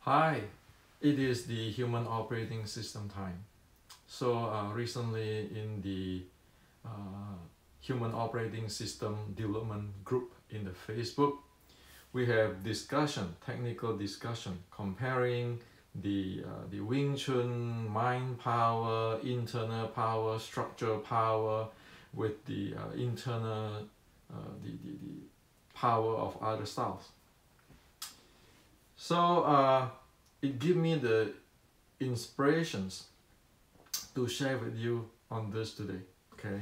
Hi, it is the Human Operating System time. So recently in the Human Operating System Development group in the Facebook, we have technical discussion, comparing the Wing Chun mind power, internal power, structural power with the internal the power of other styles. So it gave me the inspirations to share with you on this today. Okay,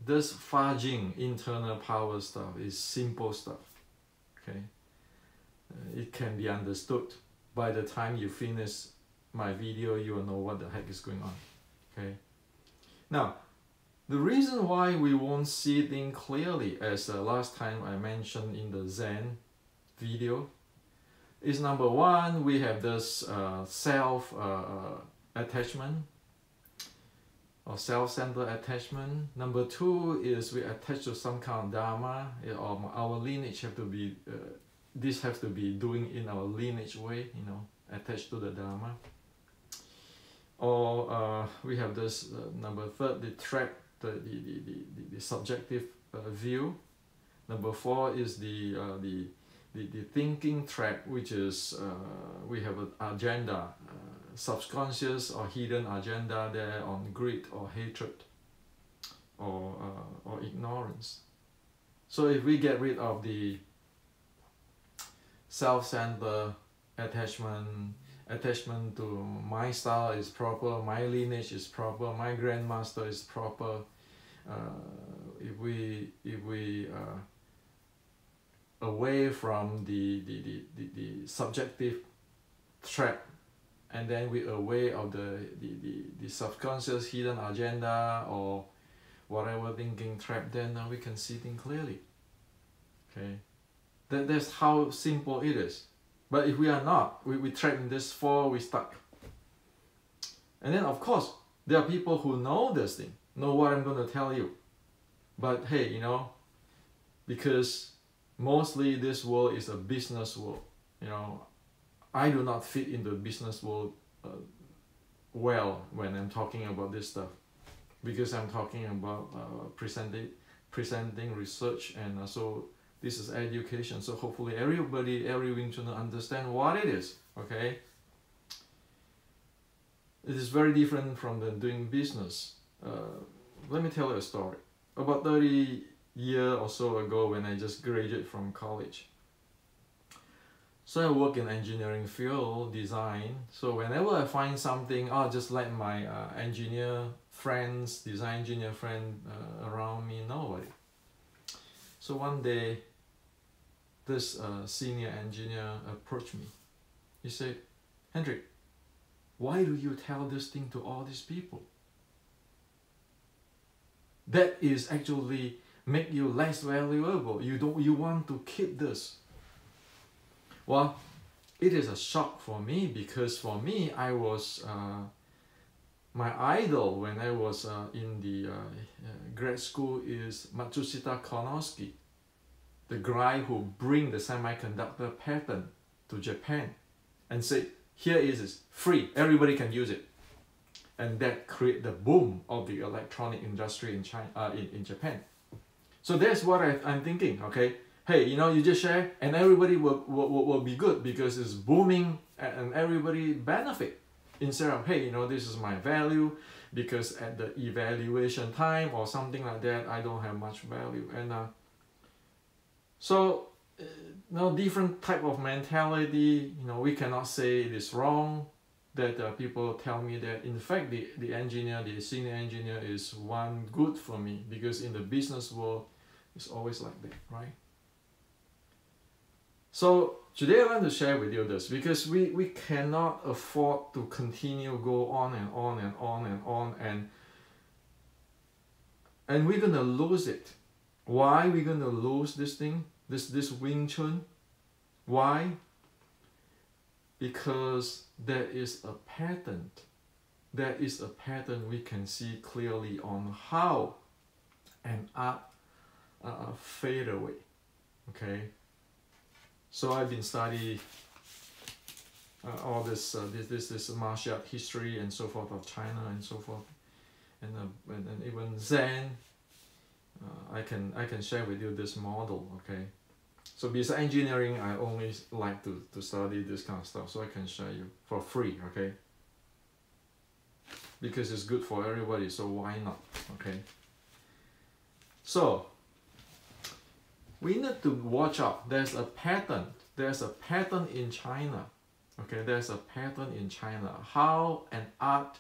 this Fa Jing internal power stuff is simple stuff. Okay, it can be understood. By the time you finish my video, you will know what the heck is going on. Okay, now the reason why we won't see things clearly, as last time I mentioned in the Zen video, is number one, we have this self attachment or self-centered attachment. Number two is we attach to some kind of dharma, or our lineage have to be this has to be doing in our lineage way, attached to the dharma. Or we have this number third, the trap, the subjective view. Number four is the thinking trap, which is we have an agenda, subconscious or hidden agenda there on greed or hatred or ignorance. So if we get rid of the self-centered attachment to my style is proper, my lineage is proper, my grandmaster is proper, if we away from the subjective trap, and then we away of the subconscious hidden agenda or whatever thinking trap, then we can see things clearly. Okay, that's how simple it is. But if we are not, we trap in this four, we stuck. And then of course there are people who know this thing, know what I'm going to tell you, but hey, because mostly this world is a business world. I do not fit in the business world well when I'm talking about this stuff, because I'm talking about presenting research, and also this is education. So hopefully every Wing Chuner understand what it is. Okay, it is very different from the doing business. Let me tell you a story. About 30 years or so ago, when I just graduated from college, so I work in engineering field, design. So whenever I find something, I'll just let my engineer friends, design engineer friend around me know it. So one day, this senior engineer approached me. He said, "Hendrik, why do you tell this thing to all these people? That is actually make you less valuable. You want to keep this." Well, it is a shock for me, because for me, I was my idol when I was in the grad school is Matsushita Konosuke, the guy who bring the semiconductor patent to Japan and say, "Here it is free, everybody can use it." And that create the boom of the electronic industry in China, in Japan. So that's what I'm thinking. Okay, hey, you just share and everybody will be good, because it's booming and everybody benefit, instead of, hey, this is my value, because at the evaluation time or something like that, I don't have much value. And so different type of mentality. We cannot say it is wrong that people tell me that. In fact, the senior engineer is one good for me, because in the business world it's always like that, right? So today I want to share with you this, because we cannot afford to continue go on and on and on and on, and we're gonna lose it. Why we're gonna lose this thing, this Wing Chun? Why? Because there is a pattern. There is a pattern we can see clearly on how an art fade away. Okay, So I've been studying all this martial art history and so forth of China and so forth, and even Zen. I can share with you this model, okay? So besides engineering, I always like to study this kind of stuff, so I can share you for free, okay? Because it's good for everybody, so why not, okay? So we need to watch out. There's a pattern in China, okay? There's a pattern in China, how an art,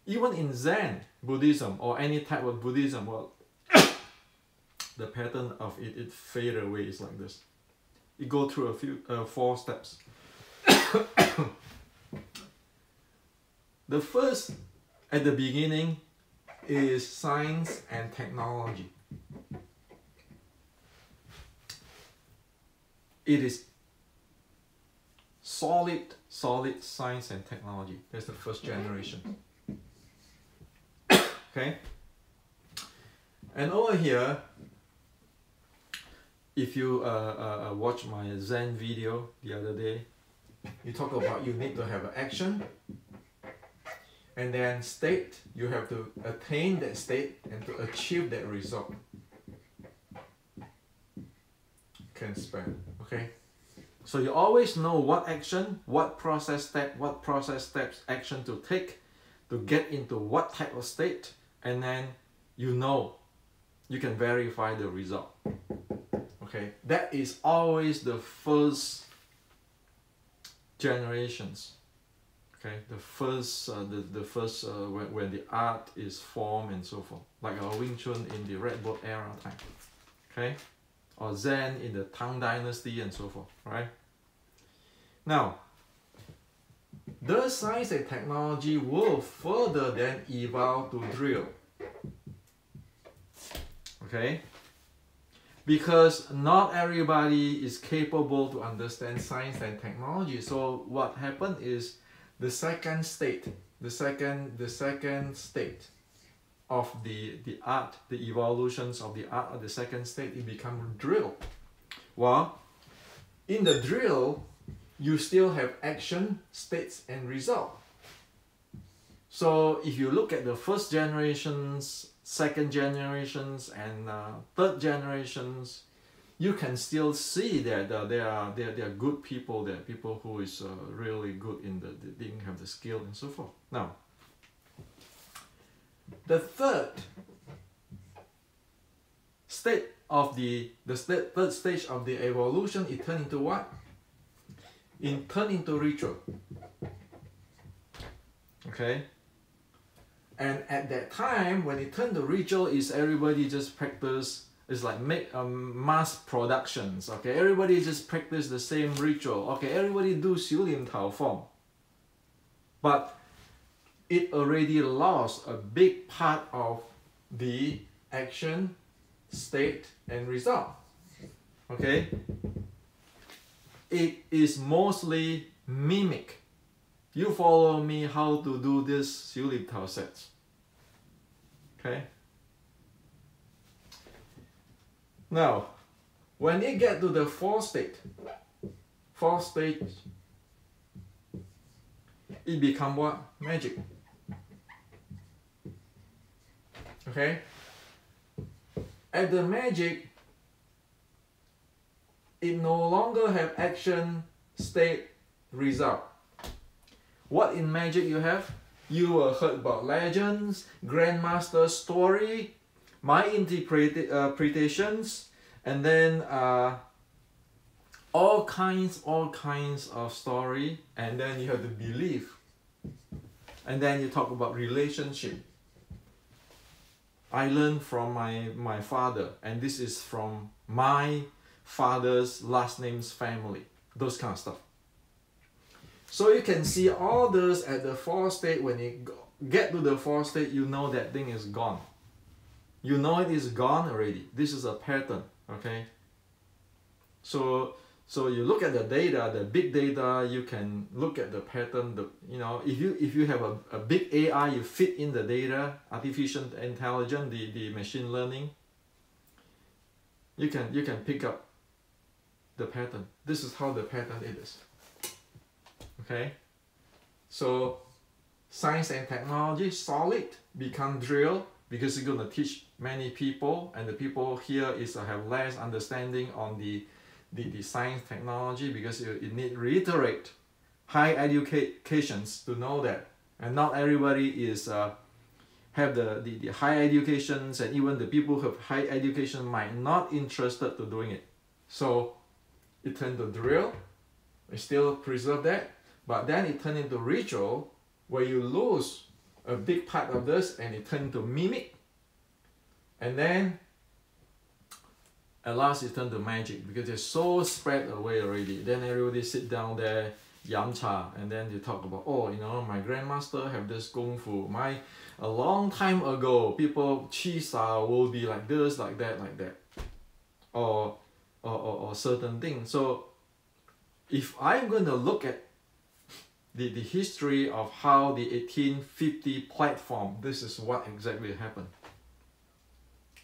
even in Zen Buddhism or any type of Buddhism, well, the pattern of it fade away is like this. It go through a few 4 steps. The first, at the beginning, is science and technology. It is solid science and technology. That's the first generation. Okay? And over here, if you watch my Zen video the other day, you talk about you need to have an action, and then state, you have to attain that state and to achieve that result. Can spell, okay? So you always know what action, what process steps action to take to get into what type of state, and then you know you can verify the result. Okay, that is always the first generations. Okay, the first when the art is formed and so forth, like our Wing Chun in the Red Boat era time. Okay, or Zen in the Tang Dynasty and so forth. Right. Now, the science and technology will further then evolve to drill. Okay. Because not everybody is capable to understand science and technology. So what happened is the second state, the second state of the art, the evolutions of the art of the second state, it become drill. Well, in the drill, you still have action, states, and result. So if you look at the first generations, second generations, and third generations, you can still see that they are good people. They are people who is really good in they have the skill and so forth. Now, the third state of third stage of the evolution, it turned into what? It turned into ritual. Okay. And at that time, when it turned to ritual, is everybody just practice, it's like make mass productions, okay? Everybody just practice the same ritual, okay? Everybody do Xiu Lim Tao form. But it already lost a big part of the action, state, and result, okay? It is mostly mimic. You follow me how to do this Xiu Lim Tao sets. Okay? Now, when it get to the fourth stage, it become what? Magic. Okay? At the magic, it no longer have action, state, result. What in magic you have? You will heard about legends, grandmaster story, my interpretations, and then all kinds of story, and then you have to believe. And then you talk about relationship. I learned from my father, and this is from my father's last name's family. Those kind of stuff. So you can see all this at the fourth state. When you get to the fourth state, you know that thing is gone. You know it is gone already. This is a pattern, okay? So you look at the data, the big data, you can look at the pattern. If you have a big AI, you fit in the data, artificial intelligence, the machine learning, you can pick up the pattern. This is how the pattern is. Okay? So science and technology, solid, become drill, because you're going to teach many people, and the people here have less understanding on the science technology, because you need to reiterate high educations to know that, and not everybody is have the high educations, and even the people who have high education might not interested to doing it. So it turned to drill, we still preserve that, but then it turned into ritual, where you lose a big part of this and it turned to mimic, and then at last it turned to magic, because it's so spread away already. Then everybody sit down there, yam cha, and then they talk about, oh, you know, my grandmaster have this kung fu. A long time ago, people chi sao will be like this, like that, or certain things. So if I'm going to look at the history of how the 1850 platform, this is what exactly happened.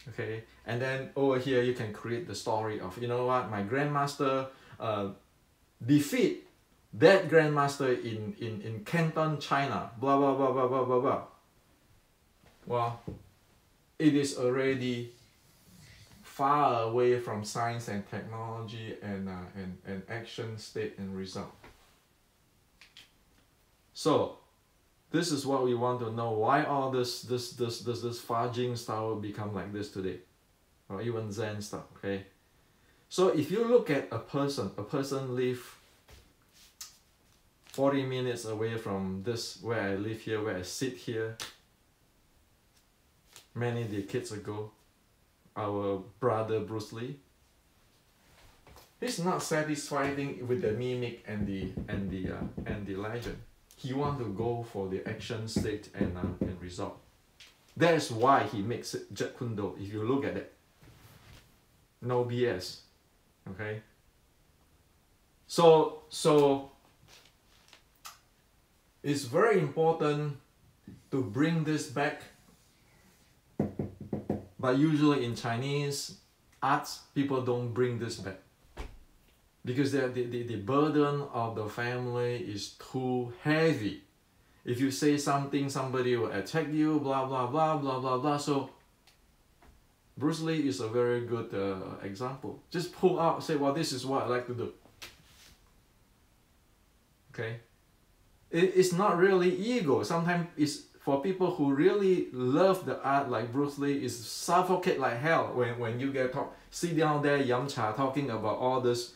Okay, and then over here you can create the story of, you know what, my grandmaster defeat that grandmaster in Canton, China, blah blah blah blah blah blah blah. Well, it is already far away from science and technology and action, state and result. So this is what we want to know, why all this Fa Jing style become like this today, or even Zen stuff. Okay, so if you look at a person live 40 minutes away from this, where I live here, where I sit here, many decades ago, our brother Bruce Lee, he's not satisfied with the mimic and the legend. He want to go for the action, state and result. That's why he makes it Jeet Kune Do. If you look at it, no BS. Okay. So it's very important to bring this back. But usually in Chinese arts, people don't bring this back, because the burden of the family is too heavy. If you say something, somebody will attack you, blah blah blah blah blah blah. So Bruce Lee is a very good example. Just pull out, say, well, this is what I like to do. Okay, it's not really ego. Sometimes it's for people who really love the art, like Bruce Lee, is suffocate like hell when you get sit down there, yum cha, talking about all this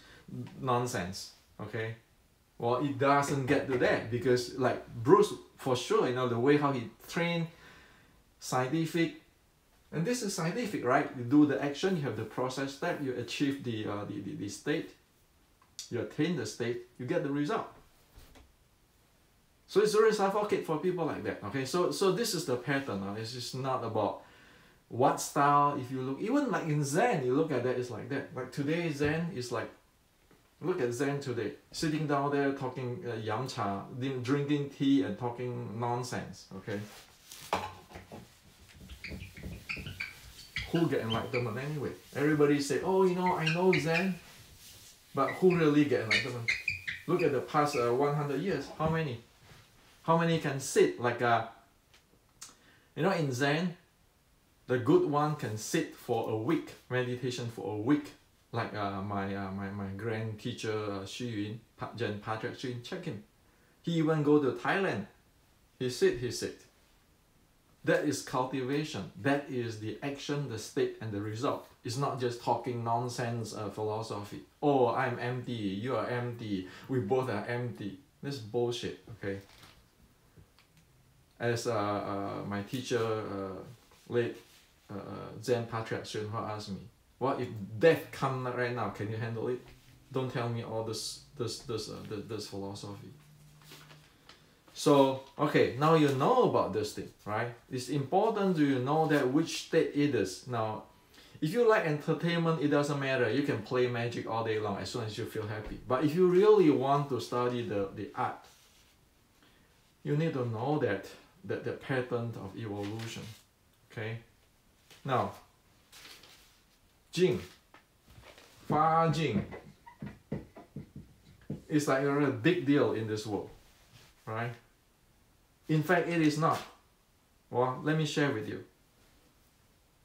nonsense. Okay, well, it doesn't get to that, because like Bruce, for sure, you know, the way how he trained, scientific, and this is scientific, right? You do the action, you have the process step, you achieve the state, you attain the state, you get the result. So it's very suffocate for people like that. Okay, so this is the pattern. It's just not about what style. If you look, even like in Zen, you look at that, it's like that. Like today, Zen is like, look at Zen today, sitting down there talking yam cha, drinking tea and talking nonsense. Okay, who get enlightenment anyway? Everybody say, oh, you know, I know Zen, but who really get enlightenment? Look at the past 100 years. How many? How many can sit like you know, in Zen, the good one can sit for a week, meditation for a week. Like my grand teacher Xu Yun, Jen Patrick Xu Yun, check him. He even go to Thailand. He sit. That is cultivation. That is the action, the state and the result. It's not just talking nonsense philosophy. Oh, I'm empty, you are empty, we both are empty. This is bullshit, okay? As my teacher, late Zen Patrick Xu Yun asked me, what if death come right now? Can you handle it? Don't tell me all this philosophy. So okay, now you know about this thing, right? It's important to you know that which state it is. Now, if you like entertainment, it doesn't matter. You can play magic all day long as soon as you feel happy. But if you really want to study the art, you need to know that the pattern of evolution. Okay. Now, Jing, Fa Jing, is like a real big deal in this world, right? In fact, it is not. Well, let me share with you.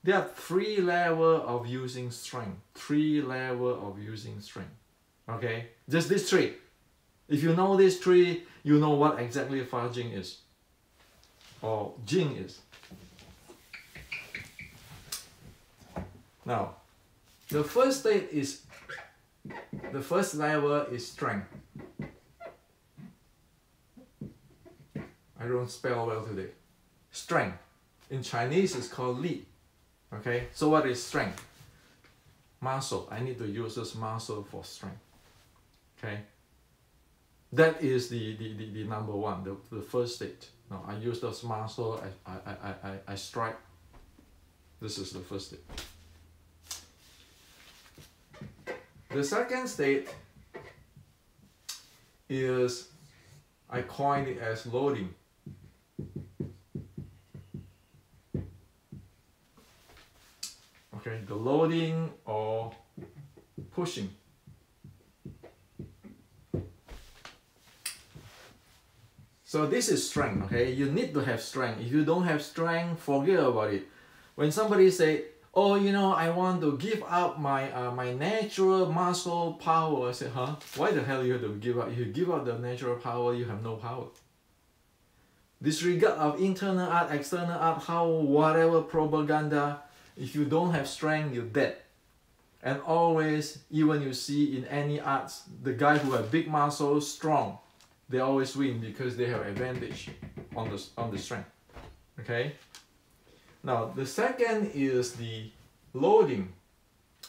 There are 3 levels of using strength. 3 levels of using strength. Okay? Just these 3. If you know these 3, you know what exactly Fa Jing is. Or Jing is. Now, the first level is strength. I don't spell well today. Strength. In Chinese, it's called Li. Okay, so what is strength? Muscle. I need to use this muscle for strength. Okay, that is the number 1, the first stage. Now I use this muscle. I strike. This is the first stage. The second state is, I coined it as loading. Okay, the loading or pushing. So this is strength, okay? You need to have strength. If you don't have strength, forget about it. When somebody say, oh, you know, I want to give up my my natural muscle power, I say, huh? Why the hell you have to give up? If you give up the natural power, you have no power. Disregard of internal art, external art, how whatever propaganda, if you don't have strength, you're dead. And always, even you see in any arts, the guy who have big muscles, strong, they always win because they have advantage on the strength. Okay? Now, the second is the loading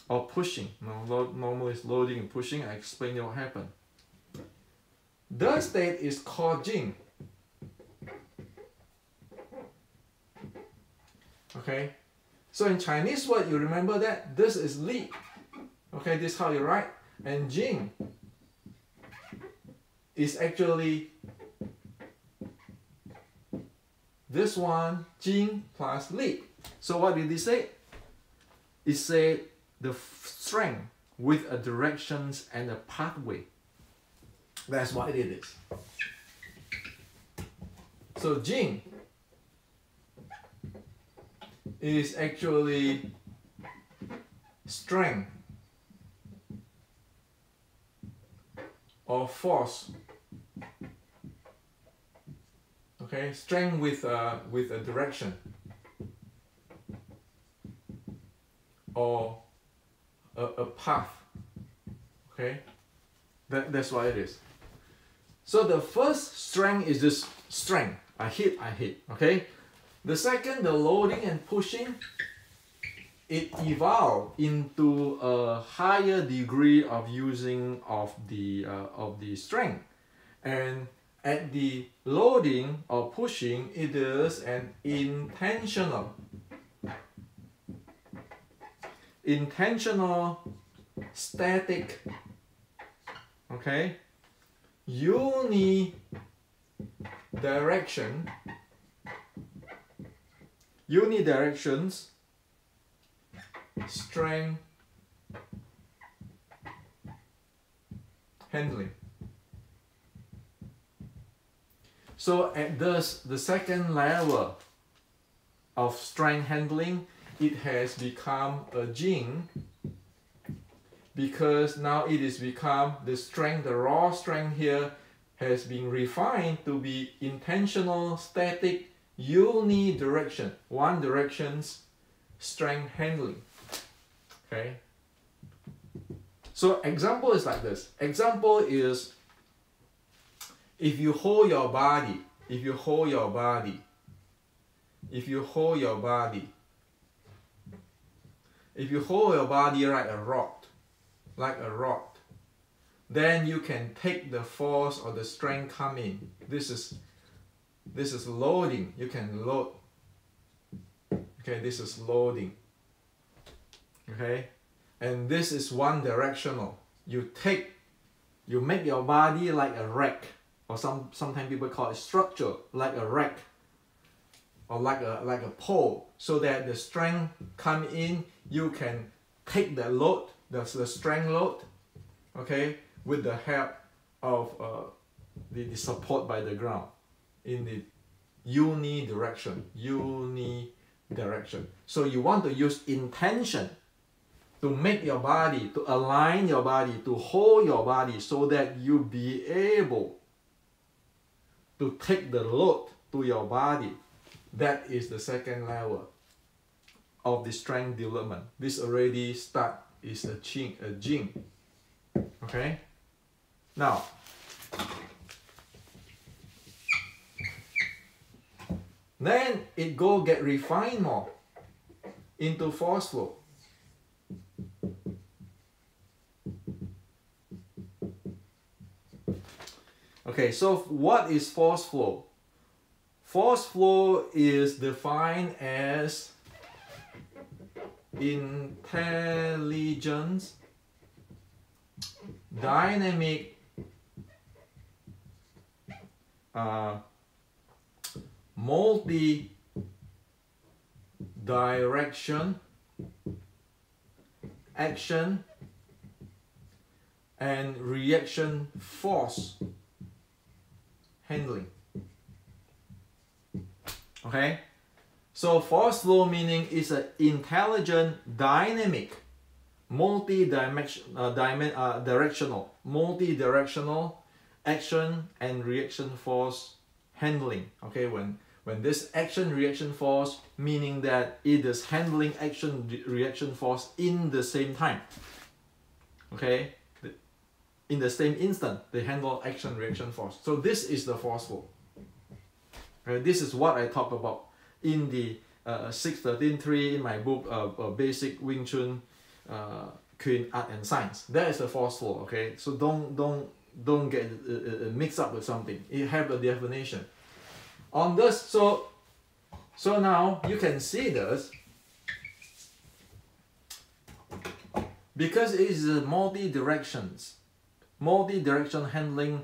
or pushing. Now, normally it's loading and pushing. I explain what happened. The state is called Jing. Okay? So in Chinese word, you remember that this is Li. Okay, this is how you write. And Jing is actually this one, Jing plus Li. So what did he say? It said the strength with a directions and a pathway. That's what it is. So Jing is actually strength or force. Okay, strength with a direction or a path. Okay, that's what it is. So the first strength is just strength. I hit. Okay. The second, the loading and pushing, it evolved into a higher degree of using of the strength. And at the loading or pushing, it is an intentional static, okay, unidirections strength handling. So at this, the second level of strength handling, it has become a Jing, because now it is become the strength, the raw strength here has been refined to be intentional, static, unidirection, one direction's strength handling. Okay. So example is like this. Example is, if you hold your body like a rod, then you can take the force or the strength come in. This is loading. You can load. Okay, this is loading. Okay, and this is one directional. You make your body like a rack, or sometimes people call it structure, like a rack, or like a pole, so that the strength come in. You can take the load, the strength load, okay, with the help of the support by the ground in the unidirection. So you want to use intention to make your body, to align your body, to hold your body so that you be able to take the load to your body. That is the second level of the strength development. This already start is a Jing. Okay? Now, then it go get refined more into force flow. Okay, so what is force flow? Force flow is defined as intelligent, dynamic, multi-direction action and reaction force handling. Okay, so force flow meaning is an intelligent, dynamic, multi-directional action and reaction force handling. Okay, when this action reaction force meaning that it is handling action reaction force in the same time. Okay, in the same instant they handle action reaction force. So this is the force flow. Okay, this is what I talk about in the 6.13.3 in my book Basic Wing Chun Kuen Art and Science. That is the force flow. Okay, so don't get mixed up with something. You have a definition on this. So now you can see this because it is multi-direction handling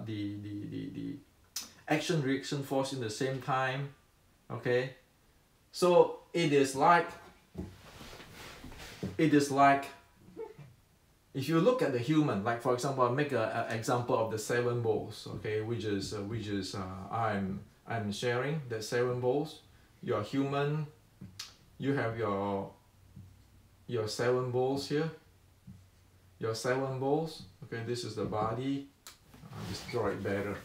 the action reaction force in the same time. Okay, so it is like if you look at the human, like for example, I make an example of the 7 bowls. Okay, which is I'm sharing the 7 bowls. You're human, you have your 7 bowls here. Your 7 bowls. Okay, this is the body. I'll just draw it better.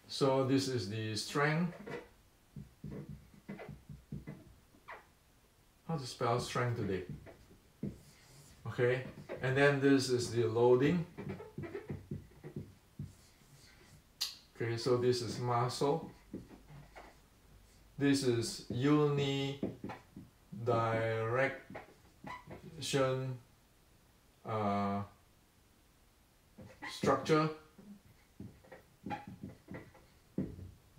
So this is the strength. How to spell strength today? Okay, and then this is the loading. Okay, so this is muscle. This is unidirection structure.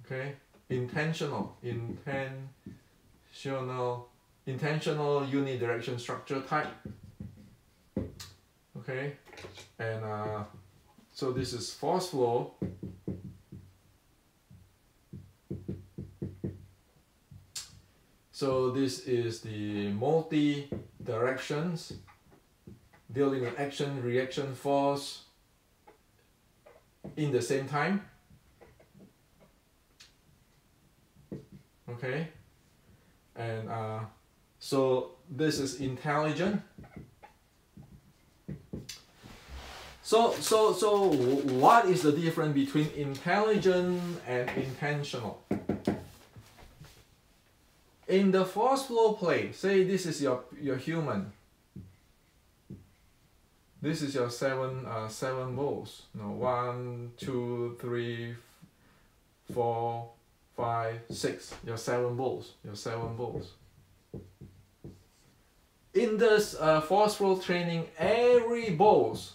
Okay, intentional unidirection structure type. Okay, and so this is force flow. So this is the multi-directions dealing with action reaction force in the same time. Okay, and so this is intelligent. So what is the difference between intelligent and intentional? In the force flow play, say this is your human. This is your 7 bowls. No, 1, 2, 3, 4, 5, 6. Your 7 bowls. Your 7 bowls. In this force flow training, every bowls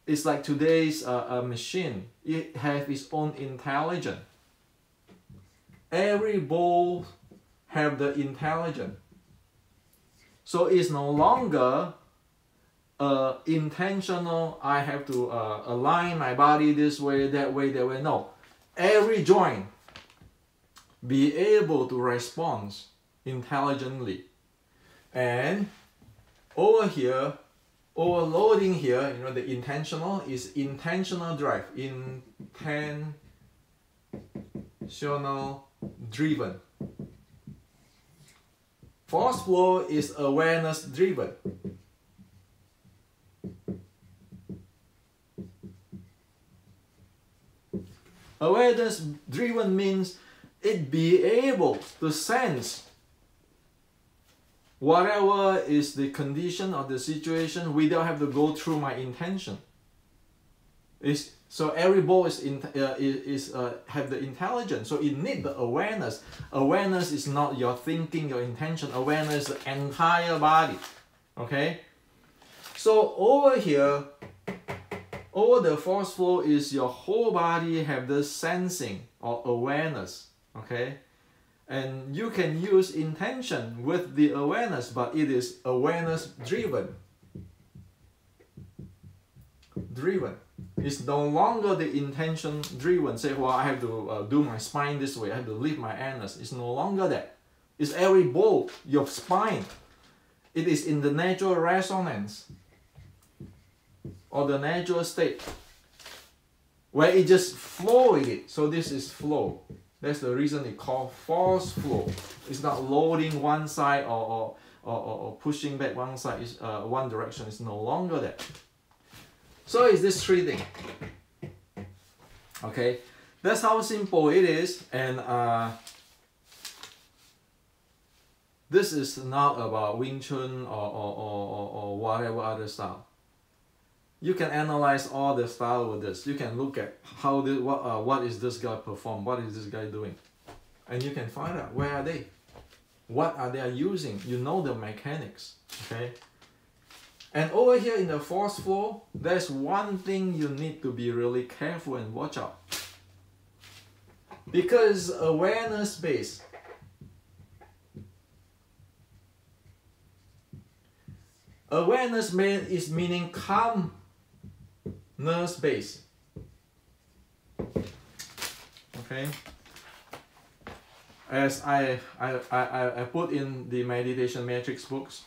is like today's machine. It has its own intelligence. Every bowl have the intelligence. So it's no longer intentional. I have to align my body this way, that way, that way. No, every joint be able to respond intelligently. And over here, overloading here, you know, the intentional is intentional drive, intentional driven. Force flow is awareness driven. Awareness driven means it be able to sense whatever is the condition or the situation without have to go through my intention. So every ball is have the intelligence. So it need the awareness. Awareness is not your thinking, your intention. Awareness is the entire body. Okay. So over here, over the force flow is your whole body have the sensing or awareness. Okay. And you can use intention with the awareness, but it is awareness driven. It's no longer the intention driven. Say, well, I have to do my spine this way. I have to lift my anus. It's no longer that. It's every bone, your spine. It is in the natural resonance or the natural state where it just flow with it. So this is flow. That's the reason it's called force flow. It's not loading one side or pushing back one side. It's one direction. It's no longer that. So it's this three things. Okay, that's how simple it is. And this is not about Wing Chun or whatever other style. You can analyze all the style with this. You can look at how what is this guy perform, what is this guy doing, and you can find out where are they, what are they using. You know the mechanics. Okay. And over here in the force flow, there's one thing you need to be really careful and watch out. Because awareness based. Awareness is meaning calmness based. Okay. As I put in the meditation matrix books.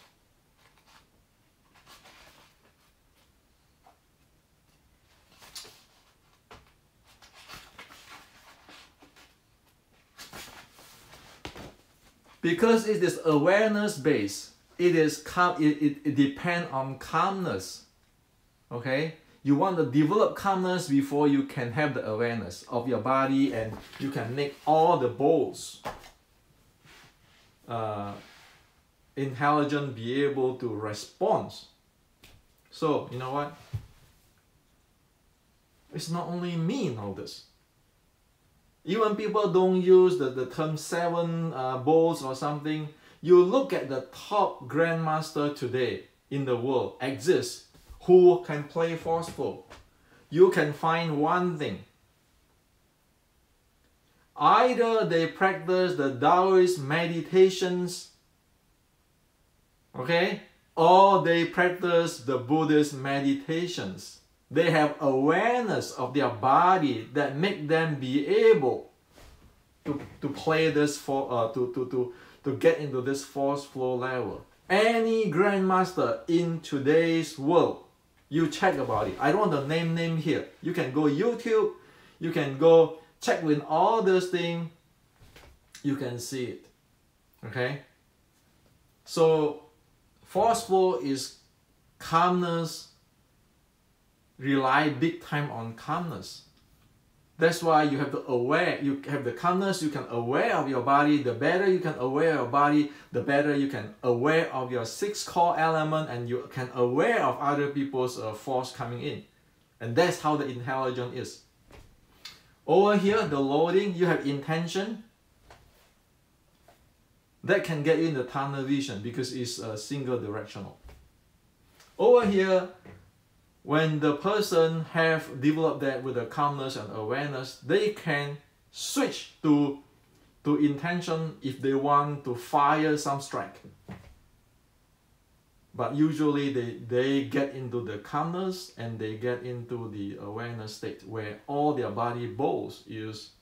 Because it is awareness based, it is it depends on calmness. Okay, you want to develop calmness before you can have the awareness of your body, and you can make all the bowls intelligent, be able to respond. So you know what? It's not only me know this. Even people don't use the term 7 bowls or something. You look at the top grandmaster today in the world exists who can play force flow. You can find one thing. Either they practice the Taoist meditations, okay, or they practice the Buddhist meditations. They have awareness of their body that make them be able to play this to get into this force flow level. Any grandmaster in today's world, you check about it. I don't want to name here. You can go YouTube, you can go check with all those things, you can see it. Okay? So force flow is calmness, rely big time on calmness. That's why you have to aware, you have the calmness, you can aware of your body. The better you can aware of your body, the better you can aware of your 6 core element, and you can aware of other people's force coming in. And that's how the intelligence is. Over here, the loading, you have intention. That can get you in the tunnel vision because it's single directional. Over here, when the person have developed that with the calmness and awareness, they can switch to intention if they want to fire some strike. But usually they get into the calmness and they get into the awareness state where all their body bowls is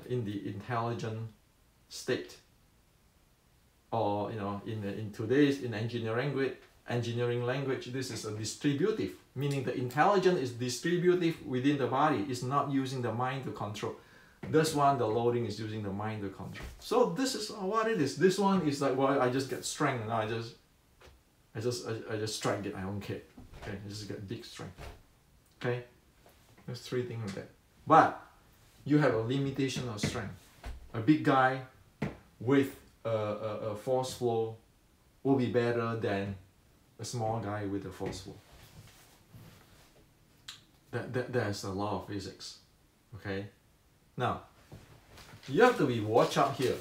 in the intelligent state, or in today's engineering language, this is a distributive, meaning the intelligence is distributive within the body. It's not using the mind to control. This one, the loading, is using the mind to control. So this is what it is. This one is like, well, I just get strength and I just strike it. I don't care. Okay, I just get big strength. Okay, there's three things like that. But you have a limitation of strength. A big guy with a force flow will be better than a small guy with a force flow. There's a law of physics. Okay. Now, you have to watch out here.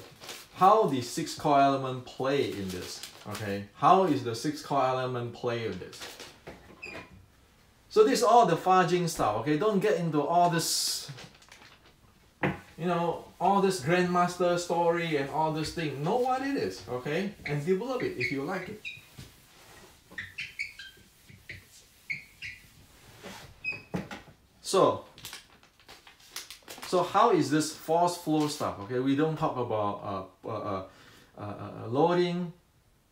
How the 6 core element play in this? Okay. How is the 6 core element play in this? So this is all the fudging stuff. Okay. Don't get into all this. All this grandmaster story and all this thing. Know what it is, okay? And develop it if you like it. So how is this force flow stuff? Okay, we don't talk about loading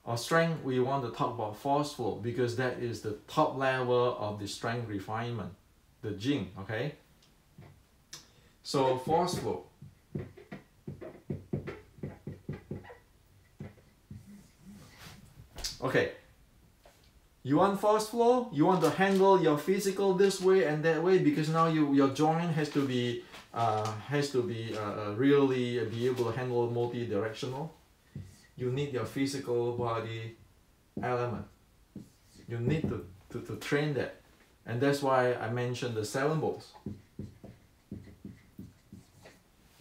or strength. We want to talk about force flow because that is the top level of the strength refinement, the Jing. Okay. So force flow. Okay, you want force flow, you want to handle your physical this way and that way, because now your joint has to be really be able to handle multi-directional. You need your physical body element. You need to train that, and that's why I mentioned the 7 bolts.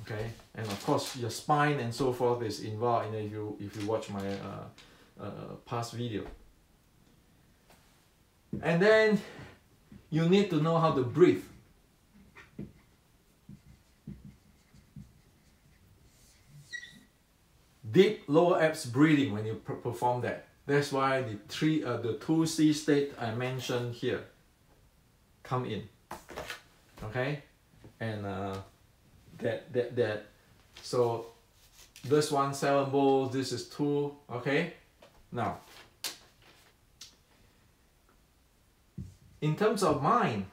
Okay, and of course your spine and so forth is involved. If you watch my past video. And then you need to know how to breathe. Deep lower abs breathing when you perform that. That's why the 2C state I mentioned here come in. Okay, and so this one 7 bolts, this is 2. Okay. Now, in terms of mind,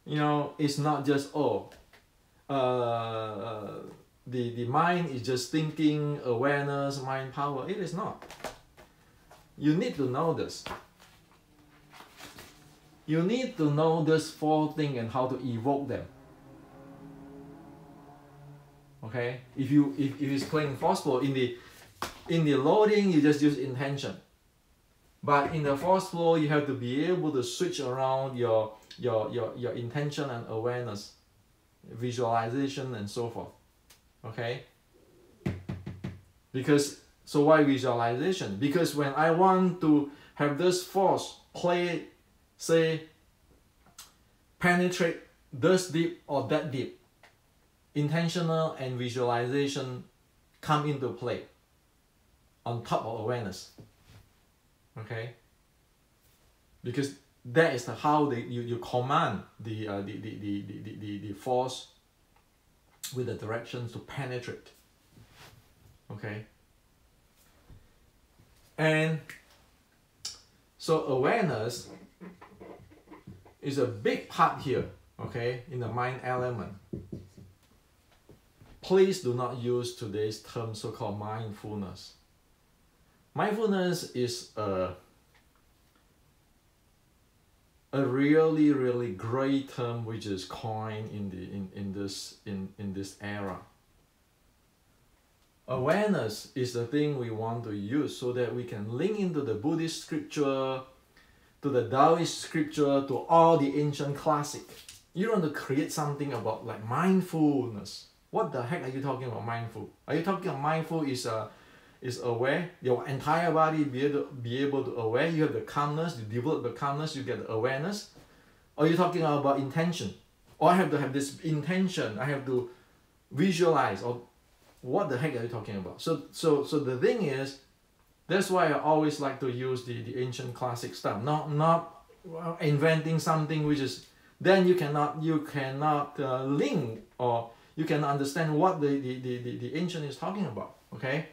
it's not just the mind is just thinking, awareness, mind power. It is not. You need to know this. You need to know this 4 things and how to evoke them. Okay, if it's playing force flow in the loading, you just use intention. But in the force flow, you have to be able to switch around your intention and awareness, visualization and so forth. Okay? So why visualization? Because when I want to have this force play, say, penetrate this deep or that deep, intentional and visualization come into play on top of awareness. Okay, because that is how you command the force with the directions to penetrate. Okay, and so awareness is a big part here. Okay, in the mind element. Please do not use today's term, so-called mindfulness. Mindfulness is a really, really great term which is coined in this era. Awareness is the thing we want to use so that we can link into the Buddhist scripture, to the Taoist scripture, to all the ancient classic. You want to create something about like mindfulness. What the heck are you talking about mindful? Are you talking about mindful is aware? Your entire body be able to aware. You have the calmness, you develop the calmness, you get the awareness. Or are you talking about intention? Or I have to have this intention, I have to visualize, or what the heck are you talking about? So the thing is, that's why I always like to use the ancient classic stuff, not inventing something which is then you cannot link, or you can understand what the ancient is talking about. Okay,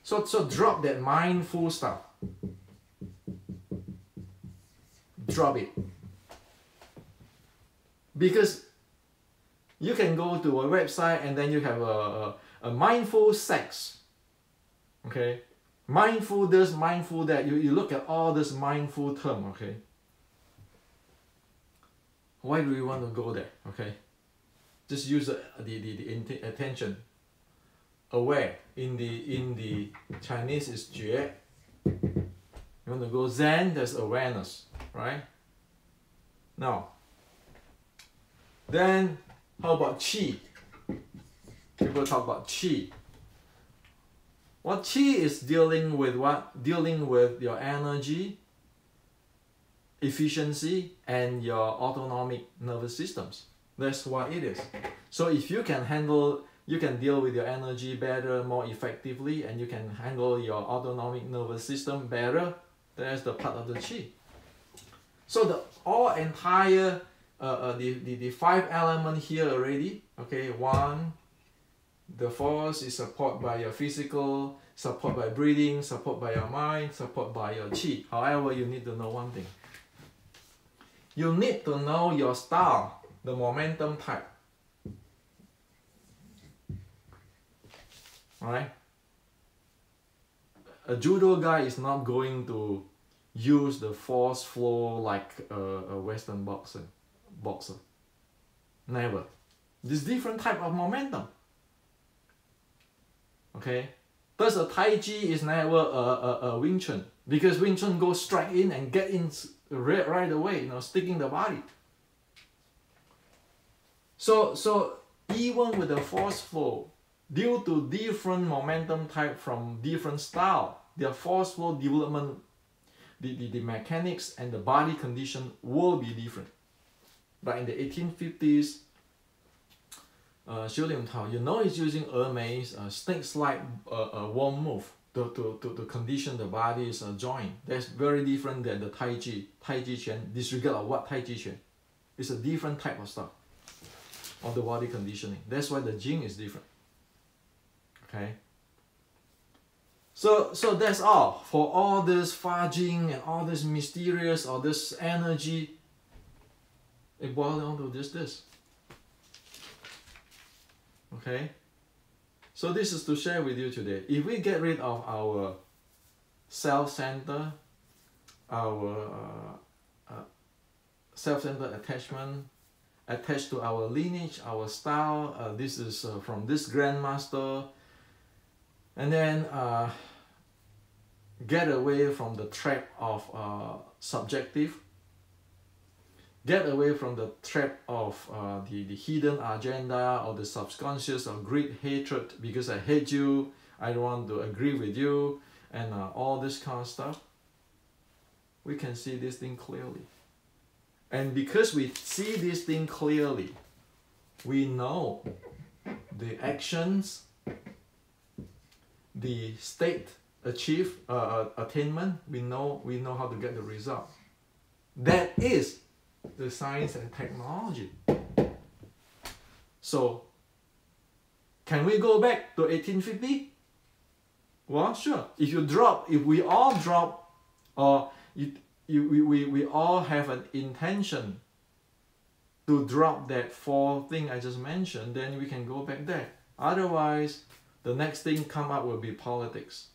so drop that mindful stuff. Drop it, because you can go to a website and then you have a mindful sex. Okay, mindful this, mindful that. You look at all this mindful term. Okay, why do you want to go there? Okay, just use the attention. Aware in the Chinese is 觉. You want to go Zen, there's awareness, right? Now, then how about Qi? People talk about Qi. What Qi is dealing with what? Dealing with your energy, efficiency, and your autonomic nervous systems. That's what it is. So if you can handle, you can deal with your energy better, more effectively, and you can handle your autonomic nervous system better, that's the part of the Qi. So the entire the 5 elements here already. Okay, 1, the force is supported by your physical, support by breathing, support by your mind, support by your Qi. However, you need to know one thing. You need to know your style, the momentum type. Alright? A judo guy is not going to use the force flow like a Western boxer. Never. This different type of momentum. Okay? Thus a Tai Chi is never a Wing Chun, because Wing Chun goes straight in and get in right away, sticking the body. So even with the force flow, due to different momentum type from different style, their force flow development, the mechanics and the body condition will be different. But in the 1850s, Xu Lim Tao, is using Mei's snake-like warm move to condition the body's joint. That's very different than the Tai Chi. Tai Chi Chuan, disregard of what Tai Chi Chuan. It's a different type of stuff of the body conditioning. That's why the Jing is different. Okay. So that's all. For all this Fa Jing and all this mysterious or this energy, it boils down to this. Okay. So this is to share with you today. If we get rid of our self-centered, our self-centered attachment, attached to our lineage, our style, this is from this grandmaster, and then get away from the trap of subjective, get away from the trap of the hidden agenda or the subconscious or greed, hatred, because I hate you, I don't want to agree with you, and all this kind of stuff. We can see this thing clearly. And because we see this thing clearly, we know the actions, the state attainment, we know how to get the result. That is the science and technology. So, can we go back to 1850? Well, sure. If we all drop, or we all have an intention to drop that 4 thing I just mentioned, then we can go back there. Otherwise, the next thing come up will be politics.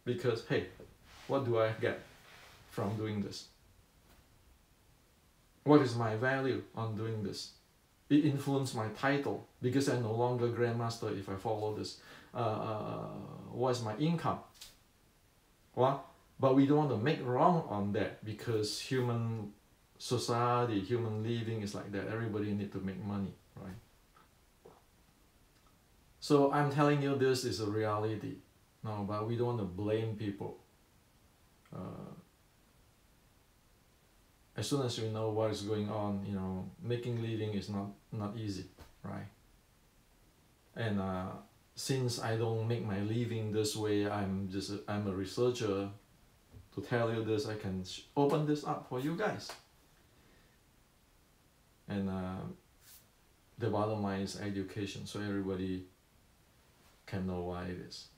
Because, hey, what do I get from doing this? What is my value on doing this? It influences my title, because I'm no longer grandmaster if I follow this. What is my income? Well, but we don't want to make wrong on that, because human society, human living is like that. Everybody need to make money, right? So I'm telling you, this is a reality. No, but we don't want to blame people. As soon as we know what is going on, making living is not easy, right? And since I don't make my living this way, I'm a researcher. To tell you this, I can open this up for you guys. And the bottom line is education, so everybody can know why it is.